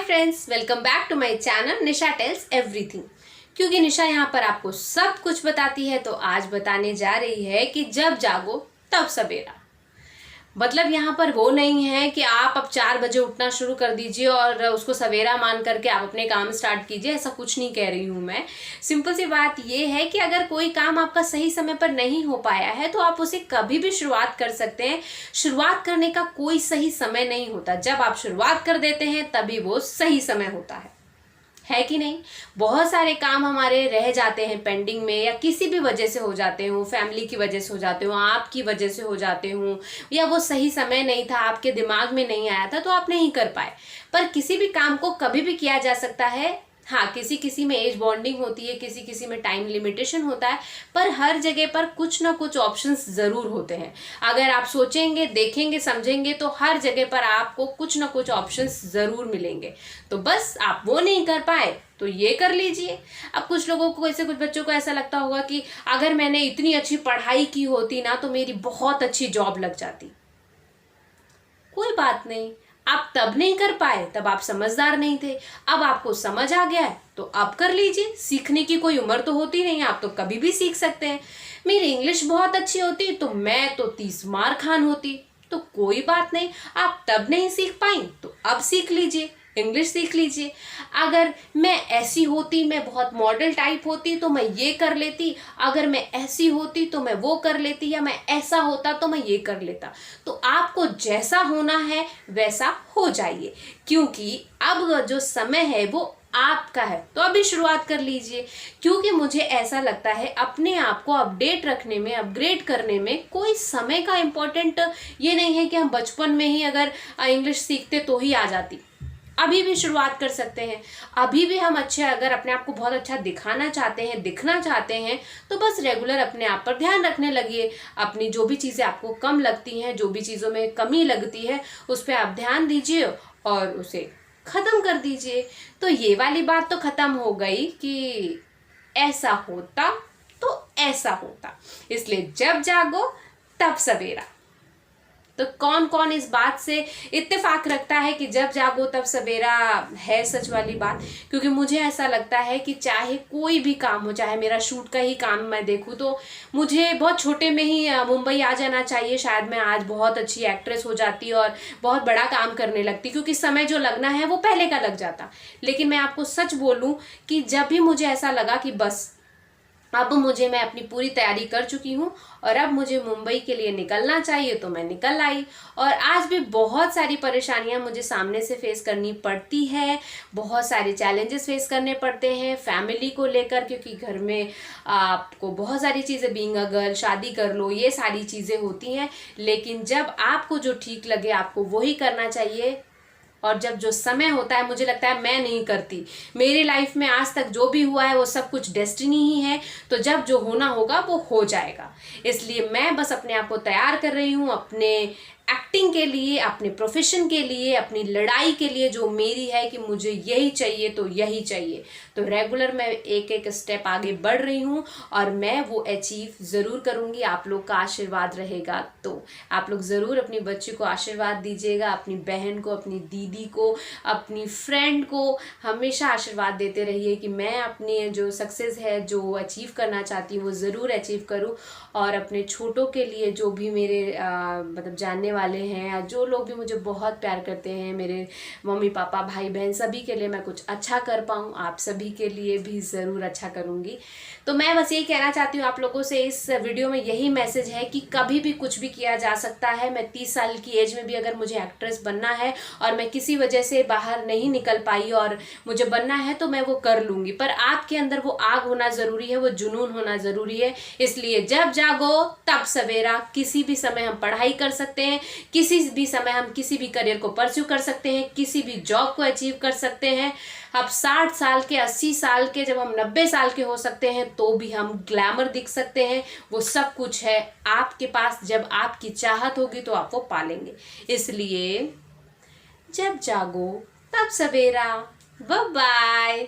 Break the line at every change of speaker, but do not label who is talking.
Friends, welcome back to my channel Nisha tells everything. क्योंकि निशा यहाँ पर आपको सब कुछ बताती है तो आज बताने जा रही है कि जब जागो तब सवेरा। मतलब यहाँ पर वो नहीं है कि आप अब 4 बजे उठना शुरू कर दीजिए और उसको सवेरा मान करके आप अपने काम स्टार्ट कीजिए, ऐसा कुछ नहीं कह रही हूँ मैं। सिंपल सी बात ये है कि अगर कोई काम आपका सही समय पर नहीं हो पाया है तो आप उसे कभी भी शुरुआत कर सकते हैं। शुरुआत करने का कोई सही समय नहीं होता, जब आप शुरुआत कर देते हैं तभी वो सही समय होता है कि नहीं। बहुत सारे काम हमारे रह जाते हैं पेंडिंग में, या किसी भी वजह से हो जाते हो, फैमिली की वजह से हो जाते हो, आपकी वजह से हो जाते हो, या वो सही समय नहीं था, आपके दिमाग में नहीं आया था तो आप नहीं कर पाए। पर किसी भी काम को कभी भी किया जा सकता है। हाँ, किसी किसी में एज बॉन्डिंग होती है, किसी किसी में टाइम लिमिटेशन होता है, पर हर जगह पर कुछ ना कुछ ऑप्शंस ज़रूर होते हैं। अगर आप सोचेंगे, देखेंगे, समझेंगे तो हर जगह पर आपको कुछ ना कुछ ऑप्शंस ज़रूर मिलेंगे। तो बस आप वो नहीं कर पाए तो ये कर लीजिए। अब कुछ लोगों को, ऐसे कुछ बच्चों को ऐसा लगता होगा कि अगर मैंने इतनी अच्छी पढ़ाई की होती ना तो मेरी बहुत अच्छी जॉब लग जाती। कोई बात नहीं, आप तब नहीं कर पाए, तब आप समझदार नहीं थे। अब आपको समझ आ गया है तो अब कर लीजिए। सीखने की कोई उम्र तो होती नहीं, आप तो कभी भी सीख सकते हैं। मेरी इंग्लिश बहुत अच्छी होती तो मैं तो 30 मार खान होती, तो कोई बात नहीं, आप तब नहीं सीख पाई तो अब सीख लीजिए, इंग्लिश सीख लीजिए। अगर मैं ऐसी होती, मैं बहुत मॉडल टाइप होती तो मैं ये कर लेती, अगर मैं ऐसी होती तो मैं वो कर लेती, या मैं ऐसा होता तो मैं ये कर लेता। तो आपको जैसा होना है वैसा हो जाइए, क्योंकि अब जो समय है वो आपका है। तो अभी शुरुआत कर लीजिए, क्योंकि मुझे ऐसा लगता है अपने आप को अपडेट रखने में, अपग्रेड करने में कोई समय का इम्पोर्टेंट ये नहीं है कि हम बचपन में ही अगर इंग्लिश सीखते तो ही आ जाती। अभी भी शुरुआत कर सकते हैं। अभी भी हम अच्छे, अगर अपने आप को बहुत अच्छा दिखाना चाहते हैं, दिखना चाहते हैं, तो बस रेगुलर अपने आप पर ध्यान रखने लगिए। अपनी जो भी चीज़ें आपको कम लगती हैं, जो भी चीज़ों में कमी लगती है, उस पर आप ध्यान दीजिए और उसे ख़त्म कर दीजिए। तो ये वाली बात तो ख़त्म हो गई कि ऐसा होता तो ऐसा होता, इसलिए जब जागो तब सवेरा। तो कौन कौन इस बात से इत्तेफाक रखता है कि जब जागो तब सवेरा है सच वाली बात? क्योंकि मुझे ऐसा लगता है कि चाहे कोई भी काम हो, चाहे मेरा शूट का ही काम मैं देखूं तो मुझे बहुत छोटे में ही मुंबई आ जाना चाहिए। शायद मैं आज बहुत अच्छी एक्ट्रेस हो जाती और बहुत बड़ा काम करने लगती, क्योंकि समय जो लगना है वो पहले का लग जाता। लेकिन मैं आपको सच बोलूं कि जब भी मुझे ऐसा लगा कि बस अब मैं अपनी पूरी तैयारी कर चुकी हूँ और अब मुझे मुंबई के लिए निकलना चाहिए, तो मैं निकल आई। और आज भी बहुत सारी परेशानियां मुझे सामने से फेस करनी पड़ती है, बहुत सारे चैलेंजेस फेस करने पड़ते हैं फैमिली को लेकर, क्योंकि घर में आपको बहुत सारी चीज़ें, बीइंग अ गर्ल, शादी कर लो, ये सारी चीज़ें होती हैं। लेकिन जब आपको जो ठीक लगे आपको वही करना चाहिए। और जब जो समय होता है, मुझे लगता है मैं नहीं करती, मेरी लाइफ में आज तक जो भी हुआ है वो सब कुछ डेस्टिनी ही है। तो जब जो होना होगा वो हो जाएगा। इसलिए मैं बस अपने आप को तैयार कर रही हूँ अपने एक्टिंग के लिए, अपने प्रोफेशन के लिए, अपनी लड़ाई के लिए जो मेरी है कि मुझे यही चाहिए तो यही चाहिए। तो रेगुलर मैं एक एक स्टेप आगे बढ़ रही हूँ और मैं वो अचीव ज़रूर करूँगी। आप लोग का आशीर्वाद रहेगा तो आप लोग ज़रूर अपनी बच्ची को आशीर्वाद दीजिएगा, अपनी बहन को, अपनी दीदी को, अपनी फ्रेंड को हमेशा आशीर्वाद देते रहिए कि मैं अपनी जो सक्सेस है, जो अचीव करना चाहती हूँ वो ज़रूर अचीव करूँ। और अपने छोटों के लिए, जो भी मेरे मतलब जानने वाले हैं, या जो लोग भी मुझे बहुत प्यार करते हैं, मेरे मम्मी पापा, भाई बहन, सभी के लिए मैं कुछ अच्छा कर पाऊँ, आप सभी के लिए भी ज़रूर अच्छा करूँगी। तो मैं बस यही कहना चाहती हूँ आप लोगों से, इस वीडियो में यही मैसेज है कि कभी भी कुछ भी किया जा सकता है। मैं 30 साल की एज में भी अगर मुझे एक्ट्रेस बनना है और मैं किसी वजह से बाहर नहीं निकल पाई और मुझे बनना है तो मैं वो कर लूँगी। पर आपके अंदर वो आग होना ज़रूरी है, वो जुनून होना ज़रूरी है। इसलिए जब जागो तब सवेरा। किसी भी समय हम पढ़ाई कर सकते हैं, किसी भी समय हम किसी भी करियर को परस्यू कर सकते हैं, किसी भी जॉब को अचीव कर सकते हैं। अब 60 साल के, 80 साल के, जब हम 90 साल के हो सकते हैं तो भी हम ग्लैमर दिख सकते हैं। वो सब कुछ है आपके पास, जब आपकी चाहत होगी तो आप वो पालेंगे। इसलिए जब जागो तब सवेरा। Bye bye.